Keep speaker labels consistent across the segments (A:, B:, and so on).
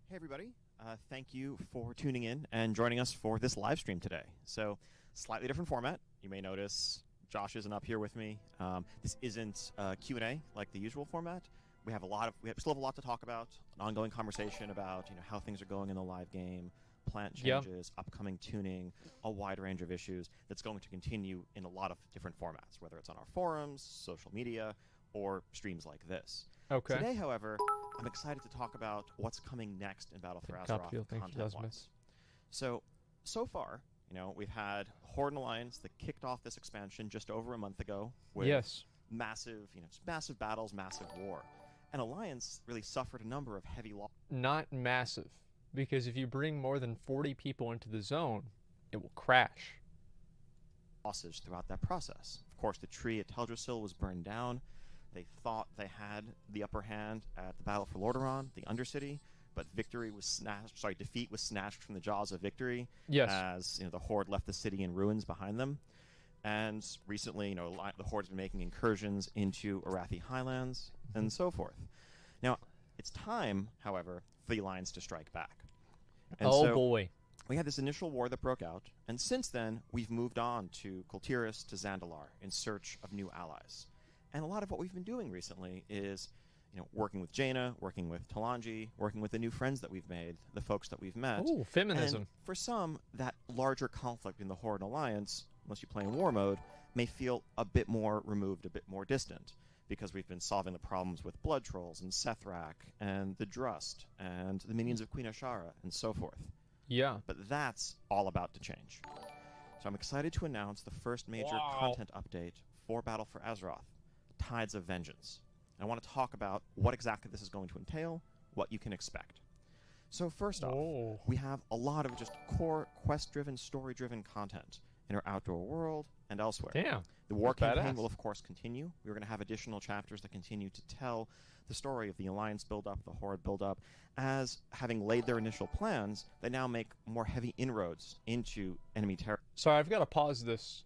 A: Hey everybody, thank you for tuning in and joining us for this live stream today. So, slightly different format. You may notice Josh isn't up here with me. This isn't Q&A like the usual format. We still have a lot to talk about, an ongoing conversation about how things are going in the live game, plant changes, upcoming tuning, a wide range of issues that's going to continue in a lot of different formats, whether it's on our forums, social media, or streams like this.
B: Okay.
A: Today, however, I'm excited to talk about what's coming next in Battle for Azeroth content-wise. So far, we've had Horde and Alliance that kicked off this expansion just over a month ago with massive battles, massive war. And Alliance really suffered a number of heavy losses.
B: Not massive, because if you bring more than 40 people into the zone, it will crash.
A: Losses throughout that process. Of course, the tree at Teldrassil was burned down. They thought they had the upper hand at the Battle for Lordaeron, the Undercity, but defeat was snatched from the jaws of victory.
B: Yes.
A: As the Horde left the city in ruins behind them. And recently, the Horde's been making incursions into Arathi Highlands and so forth. Now, it's time, however, for the Alliance to strike back. And
B: boy.
A: We had this initial war that broke out, and since then, we've moved on to Kul Tiras, to Zandalar, in search of new allies. And a lot of what we've been doing recently is, working with Jaina, working with Talanji, working with the new friends that we've made, the folks that we've met.
B: Ooh, feminism.
A: And for some, that larger conflict in the Horde and Alliance, unless you play in war mode, may feel a bit more removed, a bit more distant, because we've been solving the problems with Blood Trolls and Sethrak and the Drust and the minions of Queen Ashara and so forth.
B: Yeah.
A: But that's all about to change. So I'm excited to announce the first major content update for Battle for Azeroth, Tides of Vengeance. And I want to talk about what exactly this is going to entail, what you can expect. So first off, we have a lot of just core quest-driven, story-driven content in our outdoor world and elsewhere.
B: Damn.
A: The war campaign will, of course, continue. We're going to have additional chapters that continue to tell the story of the Alliance build-up, the Horde build-up, as, having laid their initial plans, they now make more heavy inroads into enemy territory.
B: Sorry, I've got to pause this.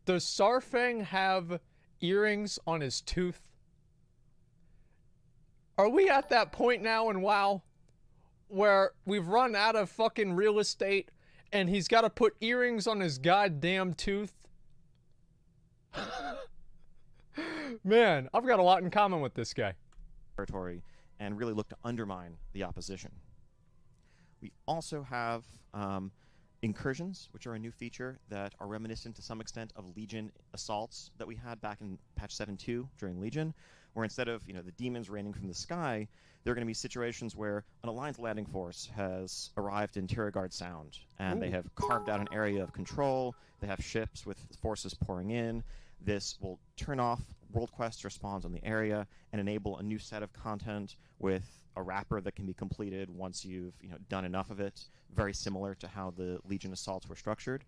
B: Does Saurfang have earrings on his tooth? Are we at that point now in WoW where we've run out of fucking real estate and he's got to put earrings on his goddamn tooth? Man, I've got a lot in common with this guy.
A: Territory and really look to undermine the opposition. We also have incursions, which are a new feature that are reminiscent to some extent of Legion assaults that we had back in patch 7.2 during Legion, where instead of the demons raining from the sky, there are going to be situations where an Alliance landing force has arrived in Tiragard Sound, and they have carved out an area of control. They have ships with forces pouring in. This will turn off world quests or spawns on the area and enable a new set of content with a wrapper that can be completed once you've done enough of it, very similar to how the Legion assaults were structured.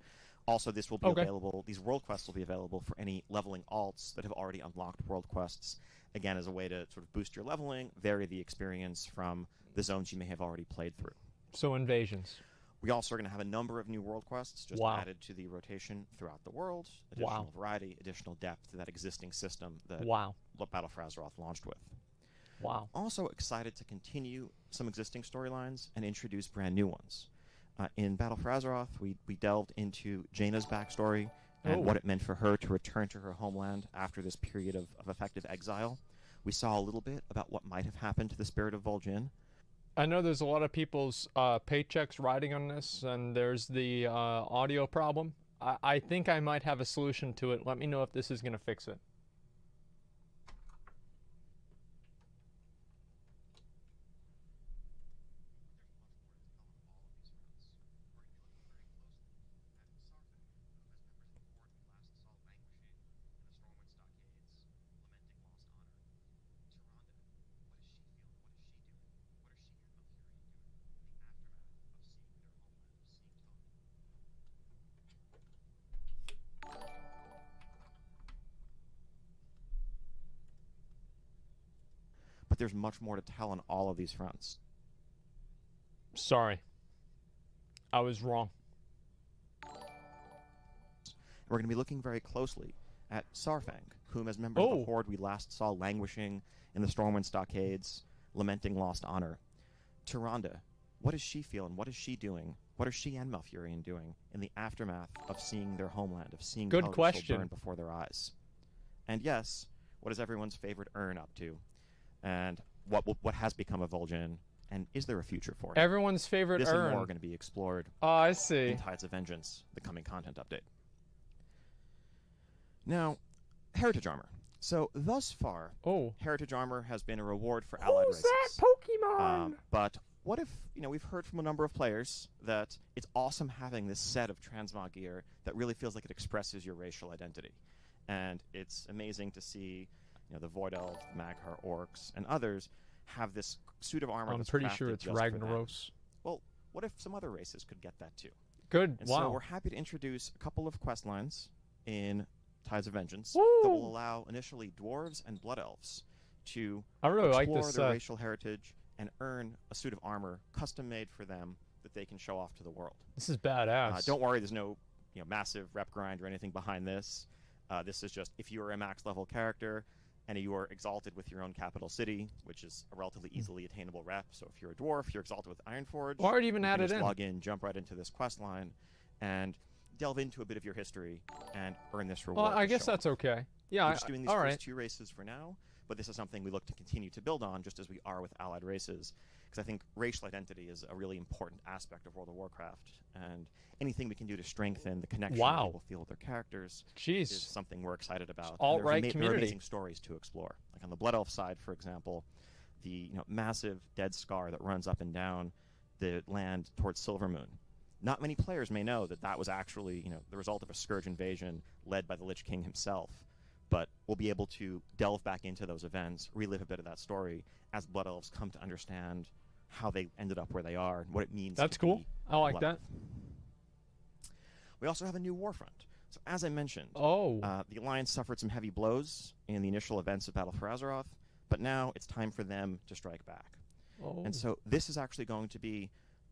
A: Also, this will be available. These world quests will be available for any leveling alts that have already unlocked world quests, again, as a way to sort of boost your leveling, vary the experience from the zones you may have already played through.
B: So invasions.
A: We also are going to have a number of new world quests just added to the rotation throughout the world. Additional variety, additional depth to that existing system that Battle for Azeroth launched with.
B: Wow.
A: Also excited to continue some existing storylines and introduce brand new ones. In Battle for Azeroth, we delved into Jaina's backstory and what it meant for her to return to her homeland after this period of effective exile. We saw a little bit about what might have happened to the Spirit of Vol'jin.
B: I know there's a lot of people's paychecks riding on this, and there's the audio problem. I think I might have a solution to it. Let me know if this is going to fix it.
A: But there's much more to tell on all of these fronts.
B: Sorry. I was wrong.
A: We're going to be looking very closely at Saurfang, whom as members of the Horde we last saw languishing in the Stormwind stockades, lamenting lost honor. Tyrande, what is she feeling? What is she doing? What are she and Malfurion doing in the aftermath of seeing their homeland, of seeing
B: Good
A: Teldrassil
B: question.
A: burn before their eyes? And yes, what is everyone's favorite Urn up to? And what has become of Vol'jin? And is there a future for it?
B: Everyone's favorite
A: This
B: Urn.
A: and more are going to be explored
B: Oh, I see.
A: in Tides of Vengeance, the coming content update. Now, Heritage Armor. So, thus far, Heritage Armor has been a reward for allied races.
B: Who's that Pokemon?
A: But what if, we've heard from a number of players that it's awesome having this set of transmog gear that really feels like it expresses your racial identity. And it's amazing to see, the Void Elves, Mag'har Orcs, and others have this suit of armor.
B: I'm pretty sure it's Ragnaros.
A: Well, what if some other races could get that too?
B: Good.
A: And
B: wow.
A: So we're happy to introduce a couple of quest lines in Tides of Vengeance
B: Woo!
A: that will allow initially dwarves and blood elves to
B: I really like
A: explore
B: this
A: their racial heritage and earn a suit of armor custom made for them that they can show off to the world.
B: This is badass.
A: Don't worry, there's no massive rep grind or anything behind this. This is just if you are a max level character and you are exalted with your own capital city, which is a relatively easily attainable rep. So if you're a dwarf, you're exalted with Ironforge.
B: Why would you even add it
A: just
B: in?
A: log in, jump right into this quest line, and delve into a bit of your history and earn this reward.
B: Well, I guess that's okay. Yeah,
A: we're just doing these
B: all
A: first
B: right.
A: 2 races for now, but this is something we look to continue to build on, just as we are with allied races, because I think racial identity is a really important aspect of World of Warcraft, and anything we can do to strengthen the connection that people feel with their characters is something we're excited about.
B: Alt-right community.
A: There are amazing stories to explore. Like on the Blood Elf side, for example, the massive dead scar that runs up and down the land towards Silvermoon. Not many players may know that that was actually, the result of a Scourge invasion led by the Lich King himself. But we'll be able to delve back into those events, relive a bit of that story as Blood Elves come to understand how they ended up where they are and what it means.
B: That's cool. I like that.
A: We also have a new Warfront. So as I mentioned, the Alliance suffered some heavy blows in the initial events of Battle for Azeroth, but now it's time for them to strike back. And so this is actually going to be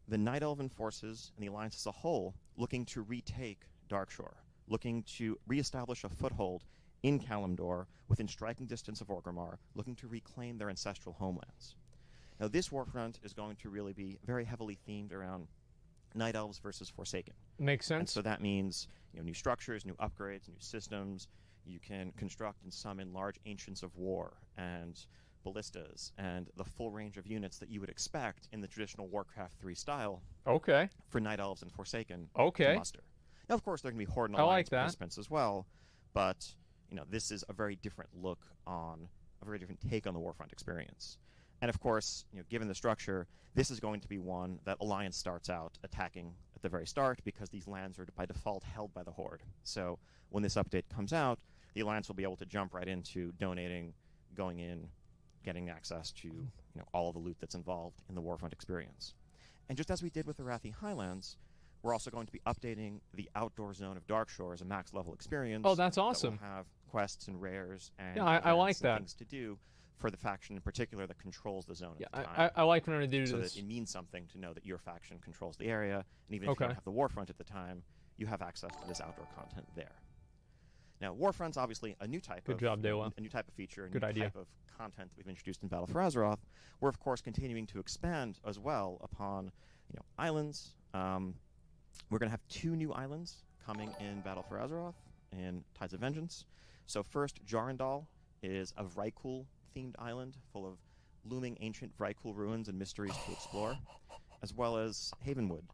A: the Night Elven forces and the Alliance as a whole looking to retake Darkshore, looking to reestablish a foothold in Kalimdor within striking distance of Orgrimmar, looking to reclaim their ancestral homelands. Now this Warfront is going to really be very heavily themed around Night Elves versus Forsaken.
B: Makes sense.
A: And so that means new structures, new upgrades, new systems. You can construct and summon large Ancients of War and ballistas and the full range of units that you would expect in the traditional Warcraft 3 style. For Night Elves and Forsaken to muster. Now, of course, there are going to be Horde and Alliance participants as well, but this is a very different look on, a very different take on the Warfront experience. And of course, given the structure, this is going to be one that Alliance starts out attacking at the very start because these lands are by default held by the Horde. So when this update comes out, the Alliance will be able to jump right into donating, going in, getting access to all of the loot that's involved in the Warfront experience. And just as we did with the Arathi Highlands, we're also going to be updating the outdoor zone of Darkshore as a max level experience.
B: Oh, that's awesome.
A: That will have quests and rares and
B: I like that.
A: things to do for the faction in particular that controls the zone at the time.
B: I like when I do
A: so
B: this.
A: That it means something to know that your faction controls the area, and even if you don't have the Warfront at the time, you have access to this outdoor content there. Now, Warfront's obviously a new type of a new type of feature, a new type of content that we've introduced in Battle for Azeroth. We're of course continuing to expand as well upon islands. We're going to have 2 new islands coming in Battle for Azeroth in Tides of Vengeance. So first, Jarendal is a Vrykul-themed island full of looming ancient Vrykul ruins and mysteries to explore, as well as Havenwood,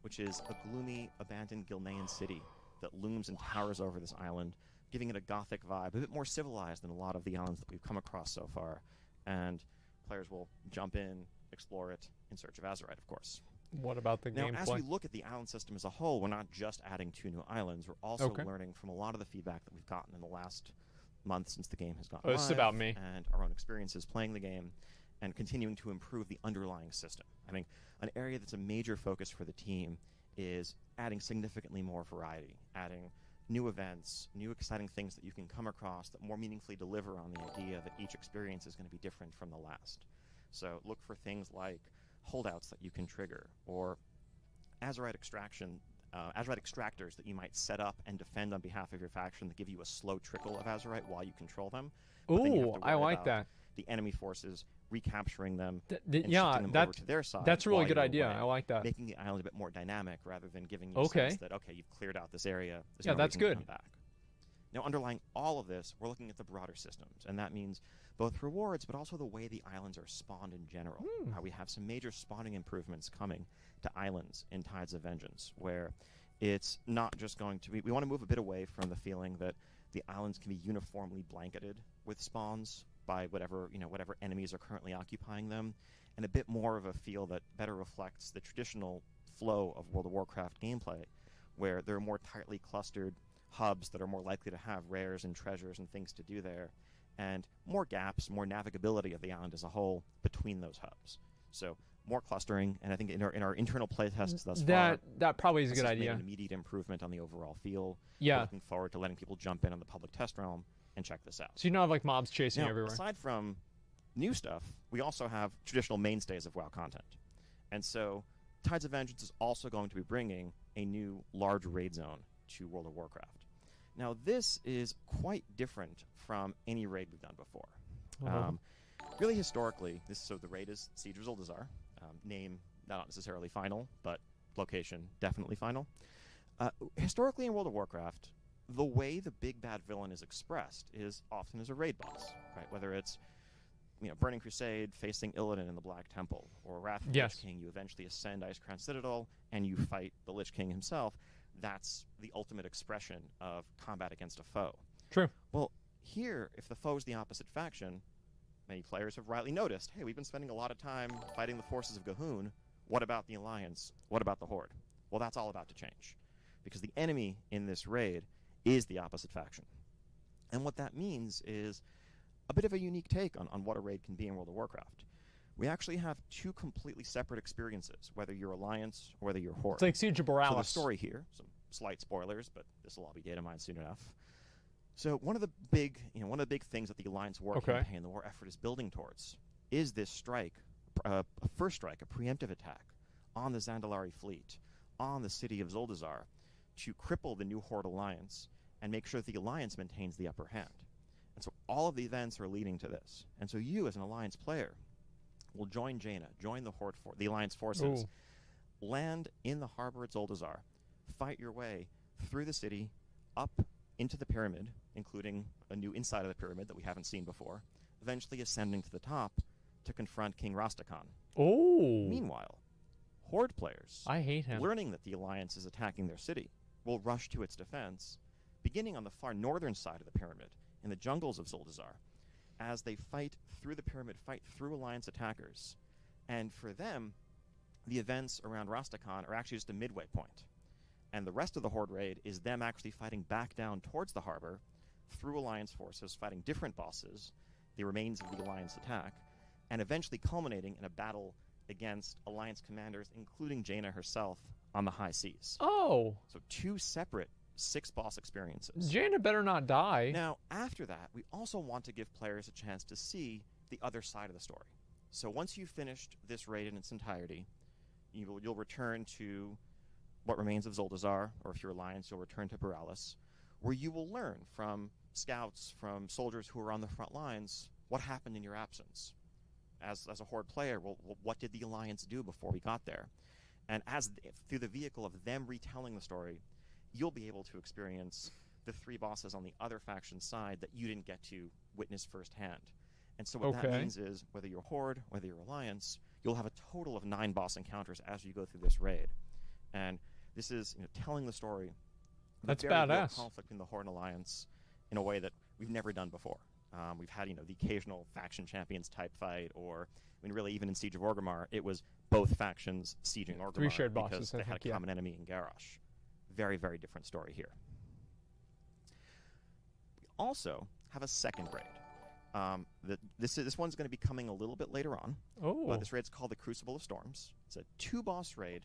A: which is a gloomy, abandoned Gilnean city that looms and towers over this island, giving it a gothic vibe, a bit more civilized than a lot of the islands that we've come across so far. And players will jump in, explore it, in search of Azerite, of course.
B: What about the gameplay?
A: Now, as we look at the island system as a whole, we're not just adding 2 new islands. We're also learning from a lot of the feedback that we've gotten in the last month since the game has gone live.
B: This is about me.
A: And our own experiences playing the game and continuing to improve the underlying system. I think an area that's a major focus for the team is adding significantly more variety, adding new events, new exciting things that you can come across that more meaningfully deliver on the idea that each experience is going to be different from the last. So look for things like holdouts that you can trigger, or Azerite extraction, Azerite extractors that you might set up and defend on behalf of your faction that give you a slow trickle of Azerite while you control them.
B: Ooh, I like that.
A: The enemy forces recapturing them and
B: yeah,
A: shifting them over to their side.
B: that's a really
A: while
B: good
A: you're
B: idea.
A: away,
B: I like that.
A: making the island a bit more dynamic rather than giving you
B: Okay.
A: a sense that, okay, you've cleared out this area. There's
B: Yeah,
A: no
B: that's
A: reason to
B: good.
A: come back. Now, underlying all of this, we're looking at the broader systems, and that means both rewards, but also the way the islands are spawned in general. We have some major spawning improvements coming to islands in Tides of Vengeance, where it's not just going to be... We want to move a bit away from the feeling that the islands can be uniformly blanketed with spawns by whatever enemies are currently occupying them, and a bit more of a feel that better reflects the traditional flow of World of Warcraft gameplay, where there are more tightly clustered hubs that are more likely to have rares and treasures and things to do there, and more gaps, more navigability of the island as a whole between those hubs. So more clustering, and I think in our internal playtests thus far,
B: that probably is a
A: this
B: good
A: has made
B: idea.
A: an immediate improvement on the overall feel.
B: Yeah.
A: We're looking forward to letting people jump in on the public test realm and check this out.
B: So you don't have like mobs chasing
A: Now,
B: everywhere.
A: aside from new stuff, we also have traditional mainstays of WoW content. And so Tides of Vengeance is also going to be bringing a new large raid zone to World of Warcraft. Now, this is quite different from any raid we've done before. Really, historically, the raid is Siege of Zuldazar. Name not necessarily final, but location definitely final. Historically, in World of Warcraft, the way the big bad villain is expressed is often as a raid boss, right? Whether it's Burning Crusade facing Illidan in the Black Temple, or Wrath of the Lich King, you eventually ascend Icecrown Citadel and you fight the Lich King himself. That's the ultimate expression of combat against a foe.
B: True.
A: Well, here, if the foe's the opposite faction, many players have rightly noticed, hey, we've been spending a lot of time fighting the forces of Gahun. What about the Alliance? What about the Horde? Well, that's all about to change, because the enemy in this raid is the opposite faction. And what that means is a bit of a unique take on what a raid can be in World of Warcraft. We actually have two completely separate experiences, whether you're Alliance or whether you're Horde.
B: It's like Siege of Borealis.
A: So the story here, some slight spoilers, but this will all be data mined soon enough. So one of the big things that the Alliance war campaign, the war effort, is building towards is this strike, a first strike, a preemptive attack on the Zandalari fleet, on the city of Zuldazar, to cripple the new Horde Alliance and make sure that the Alliance maintains the upper hand. And so all of the events are leading to this. And so you, as an Alliance player, will join Jaina, join the Alliance forces, land in the harbor at Zuldazar, fight your way through the city, up into the pyramid, including a new inside of the pyramid that we haven't seen before, eventually ascending to the top to confront King Rastakhan. Meanwhile, Horde players,
B: I hate him,
A: learning that the Alliance is attacking their city, will rush to its defense, beginning on the far northern side of the pyramid, in the jungles of Zuldazar, as they fight through the pyramid, fight through Alliance attackers. And for them, the events around Rastakhan are actually just a midway point. And the rest of the Horde raid is them actually fighting back down towards the harbor, through Alliance forces, fighting different bosses, the remains of the Alliance attack, and eventually culminating in a battle against Alliance commanders, including Jaina herself, on the high seas.
B: So
A: two separate 6-boss experiences.
B: Jaina better not die.
A: Now, after that, we also want to give players a chance to see the other side of the story. So once you've finished this raid in its entirety, you'll return to what remains of Zuldazar, or if you're Alliance, you'll return to Borealis, where you will learn from scouts, from soldiers who are on the front lines, what happened in your absence. As a Horde player, what did the Alliance do before we got there? And through the vehicle of them retelling the story, you'll be able to experience the 3 bosses on the other faction's side that you didn't get to witness firsthand. And so what that means is, whether you're Horde, whether you're Alliance, you'll have a total of 9 boss encounters as you go through this raid. And this is telling the story.
B: That's
A: very real
B: badass.
A: conflict in the Horde and Alliance in a way that we've never done before. We've had the occasional faction champions type fight, or really even in Siege of Orgrimmar, it was both factions sieging Orgrimmar
B: 3 shared bosses,
A: because they had a common enemy in Garrosh. Very, very different story here. We also have a second raid. This one's going to be coming a little bit later on. But this raid's called the Crucible of Storms. It's a 2-boss raid.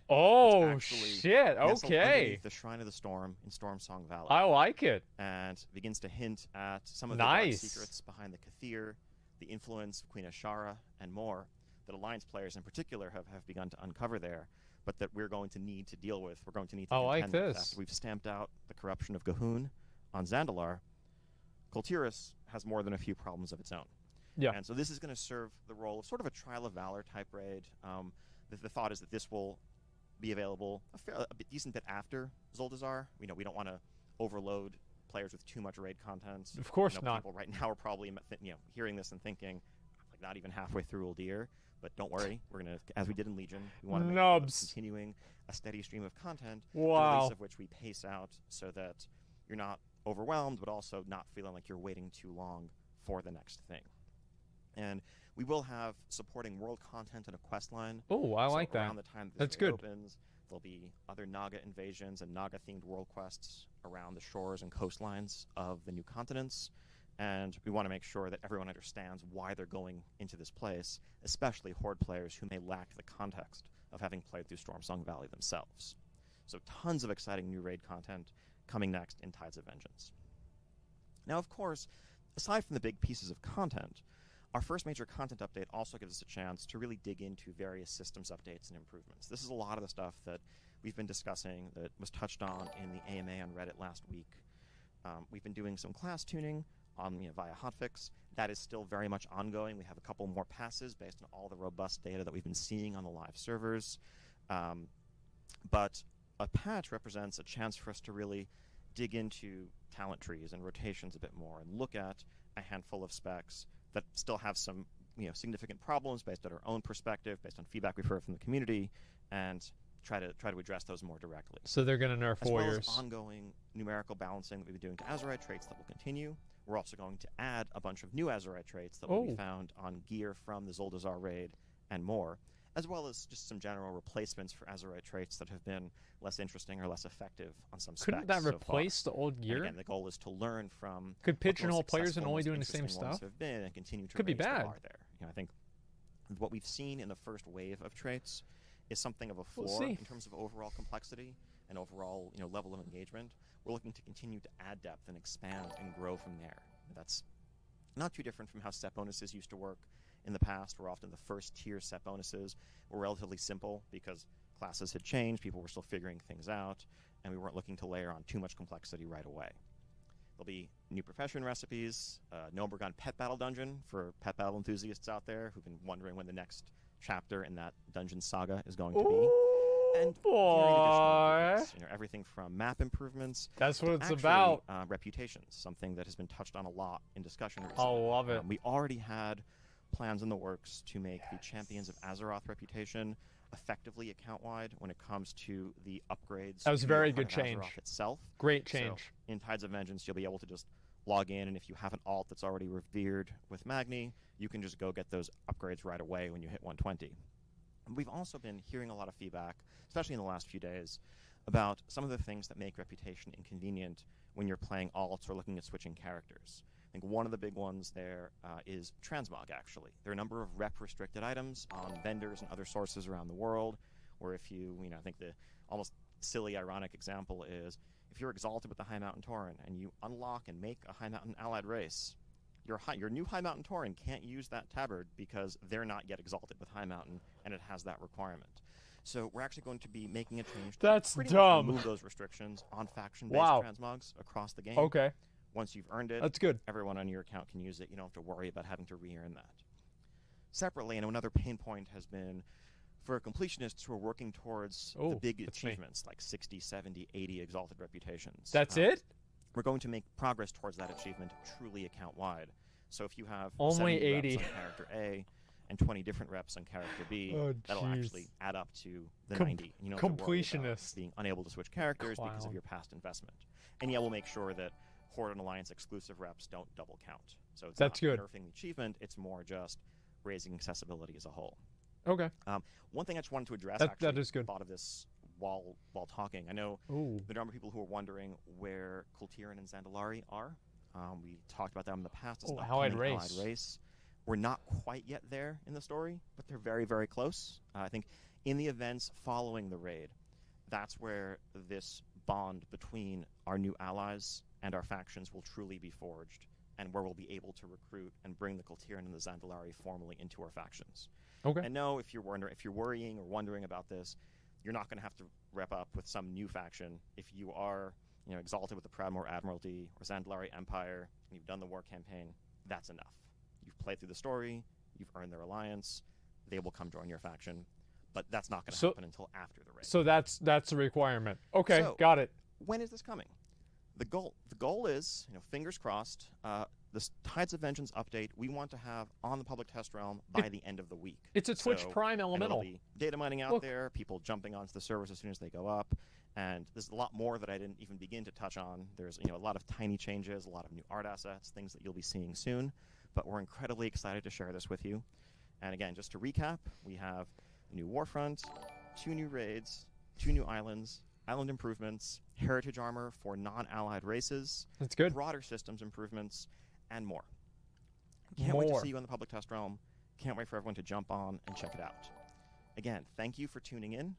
B: Shit! Okay.
A: Underneath the Shrine of the Storm in Stormsong Valley.
B: I like it.
A: And begins to hint at some of the dark secrets behind the Kathir, the influence of Queen Ashara, and more that Alliance players in particular have begun to uncover there, but that we're going to need to deal with. We're going to need to contend with. After we've stamped out the corruption of Gahun on Zandalar, Kultiris has more than a few problems of its own.
B: Yeah.
A: And so this is going to serve the role of sort of a Trial of Valor type raid. The thought is that this will be available a decent bit after Zuldazar. We don't want to overload players with too much raid content.
B: Of course not.
A: People right now are probably hearing this and thinking, like, not even halfway through Uldir. But don't worry, we're gonna, as we did in Legion, we want to make continuing a steady stream of content, the release of which we pace out so that you're not overwhelmed, but also not feeling like you're waiting too long for the next thing. And we will have supporting world content and a quest line.
B: Oh, I like that.
A: Around the time this
B: That's good.
A: opens, there'll be other Naga invasions and Naga-themed world quests around the shores and coastlines of the new continents. And we want to make sure that everyone understands why they're going into this place, especially Horde players who may lack the context of having played through Stormsong Valley themselves. So tons of exciting new raid content coming next in Tides of Vengeance. Now, of course, aside from the big pieces of content, our first major content update also gives us a chance to really dig into various systems updates and improvements. This is a lot of the stuff that we've been discussing that was touched on in the AMA on Reddit last week. We've been doing some class tuning via hotfix. That is still very much ongoing. We have a couple more passes based on all the robust data that we've been seeing on the live servers. But a patch represents a chance for us to really dig into talent trees and rotations a bit more and look at a handful of specs that still have some significant problems based on our own perspective, based on feedback we've heard from the community, and try to address those more directly.
B: So they're going to nerf warriors.
A: As well as ongoing numerical balancing that we've been doing to Azerite traits that will continue. We're also going to add a bunch of new Azerite traits that will be found on gear from the Zuldazar raid and more, as well as just some general replacements for Azerite traits that have been less interesting or less effective on some specs.
B: Couldn't that replace the old gear?
A: And again, the goal is to learn from
B: could pigeonhole players and only doing the same stuff.
A: Have been and continue to
B: could be bad.
A: The bar there. I think what we've seen in the first wave of traits is something of a floor in terms of overall complexity and overall level of engagement. We're looking to continue to add depth and expand and grow from there. That's not too different from how set bonuses used to work in the past, where often the first tier set bonuses were relatively simple because classes had changed, people were still figuring things out, and we weren't looking to layer on too much complexity right away. There'll be new profession recipes, Nobergon pet battle dungeon for pet battle enthusiasts out there who've been wondering when the next chapter in that dungeon saga is going to be. And everything from map improvements.
B: That's what it's about.
A: Reputations, something that has been touched on a lot in discussion recently.
B: I love it.
A: We already had plans in the works to make the Champions of Azeroth reputation effectively account-wide when it comes to the upgrades.
B: That was a very good change.
A: Azeroth itself.
B: Great change.
A: So in Tides of Vengeance, you'll be able to just log in, and if you have an alt that's already revered with Magni, you can just go get those upgrades right away when you hit 120. We've also been hearing a lot of feedback, especially in the last few days, about some of the things that make reputation inconvenient when you're playing alts or looking at switching characters. I think one of the big ones there is transmog, actually. There are a number of rep-restricted items on vendors and other sources around the world, where if I think the almost silly, ironic example is, if you're exalted with the High Mountain Tauren and you unlock and make a High Mountain allied race, your new High Mountain Tauren can't use that tabard because they're not yet exalted with High Mountain, and it has that requirement. So we're actually going to be making a change to pretty much remove those restrictions on faction-based transmogs across the game.
B: Okay.
A: Once you've earned it,
B: that's good.
A: Everyone on your account can use it. You don't have to worry about having to re-earn that. Separately, and another pain point has been for completionists who are working towards the big achievements, like 60, 70, 80 exalted reputations.
B: That's it?
A: We're going to make progress towards that achievement truly account-wide. So if you have
B: only
A: 70
B: 80
A: reps on character A and 20 different reps on character B, that'll actually add up to the 90. You know,
B: completionists
A: being unable to switch characters because of your past investment. And yeah, we'll make sure that Horde and Alliance exclusive reps don't double count. So it's not nerfing the achievement, it's more just raising accessibility as a whole.
B: Okay.
A: One thing I just wanted to address,
B: that is good.
A: Thought of this while talking. I know the number of people who are wondering where Kultiran and Zandalari are. We talked about them in the past as an upcoming allied race. We're not quite yet there in the story, but they're very, very close. I think in the events following the raid, that's where this bond between our new allies and our factions will truly be forged, and where we'll be able to recruit and bring the Kultiran and the Zandalari formally into our factions.
B: Okay.
A: And no, if you're worrying or wondering about this, you're not going to have to rep up with some new faction. If you are, exalted with the Proudmoore Admiralty or Zandalari Empire, and you've done the war campaign, that's enough. you've played through the story, you've earned their alliance, they will come join your faction. But that's not going to happen until after the raid.
B: So that's a requirement. Okay,
A: so,
B: got it.
A: When is this coming? The goal is, fingers crossed, this Tides of Vengeance update we want to have on the public test realm by the end of the week.
B: It's a Twitch Prime elemental.
A: There'll be data mining out there, people jumping onto the servers as soon as they go up, and there's a lot more that I didn't even begin to touch on. There's a lot of tiny changes, a lot of new art assets, things that you'll be seeing soon, but we're incredibly excited to share this with you. And again, just to recap, we have a new Warfront, 2 new raids, 2 new islands, island improvements, heritage armor for non-allied races.
B: That's good.
A: Broader systems improvements, and more. Can't wait to see you on the public test realm. Can't wait for everyone to jump on and check it out. Again, thank you for tuning in,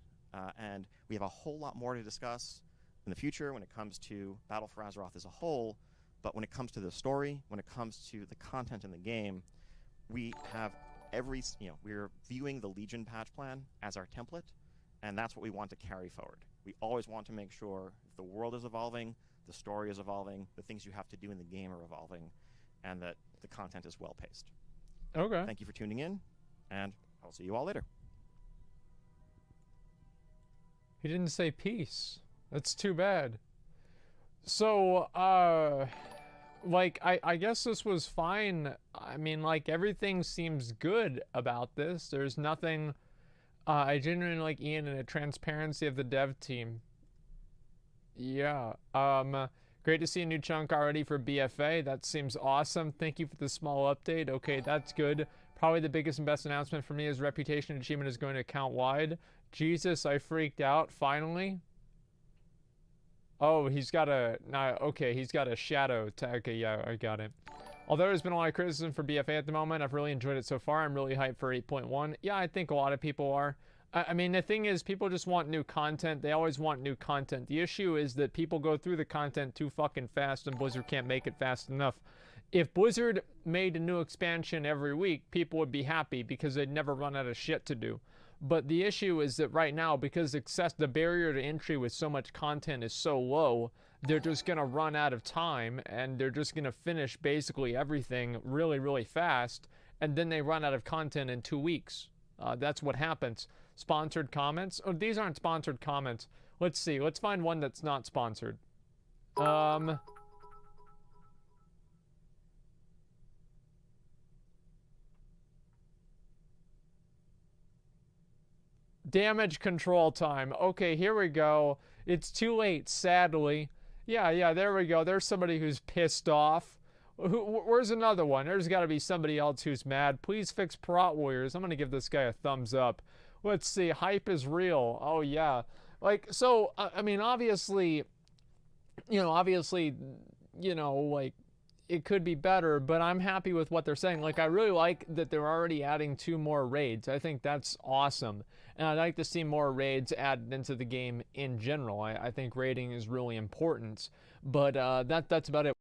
A: and we have a whole lot more to discuss in the future when it comes to Battle for Azeroth as a whole, but when it comes to the story, when it comes to the content in the game, we have we're viewing the Legion patch plan as our template, and that's what we want to carry forward. We always want to make sure if the world is evolving, the story is evolving, the things you have to do in the game are evolving, and that the content is well-paced.
B: Okay.
A: Thank you for tuning in, and I'll see you all later.
B: He didn't say peace. That's too bad. So, I guess this was fine. I mean, everything seems good about this. There's nothing... I genuinely like Ian and the transparency of the dev team. Yeah. Great to see a new chunk already for BFA. That seems awesome. Thank you for the small update. Okay, that's good. Probably the biggest and best announcement for me is reputation achievement is going to account wide. Jesus, I freaked out. Finally. Oh, he's got a... okay, he's got a shadow tag. Okay, yeah, I got it. Although there's been a lot of criticism for BFA at the moment, I've really enjoyed it so far. I'm really hyped for 8.1. Yeah, I think a lot of people are. I mean, the thing is, people just want new content. They always want new content. The issue is that people go through the content too fucking fast, and Blizzard can't make it fast enough. If Blizzard made a new expansion every week, people would be happy because they'd never run out of shit to do. But the issue is that right now, because the barrier to entry with so much content is so low, they're just going to run out of time, and they're just going to finish basically everything really, really fast, and then they run out of content in 2 weeks. That's what happens. Sponsored comments? Oh, these aren't sponsored comments. Let's see. Let's find one that's not sponsored. Damage control time. Okay, here we go. It's too late, sadly. Yeah, there we go. There's somebody who's pissed off. Where's another one? There's got to be somebody else who's mad. Please fix Prot Warriors. I'm going to give this guy a thumbs up. Let's see. Hype is real. Oh, yeah. I mean, obviously, it could be better, but I'm happy with what they're saying. I really like that they're already adding 2 more raids. I think that's awesome. And I'd like to see more raids added into the game in general. I think raiding is really important. But that's about it.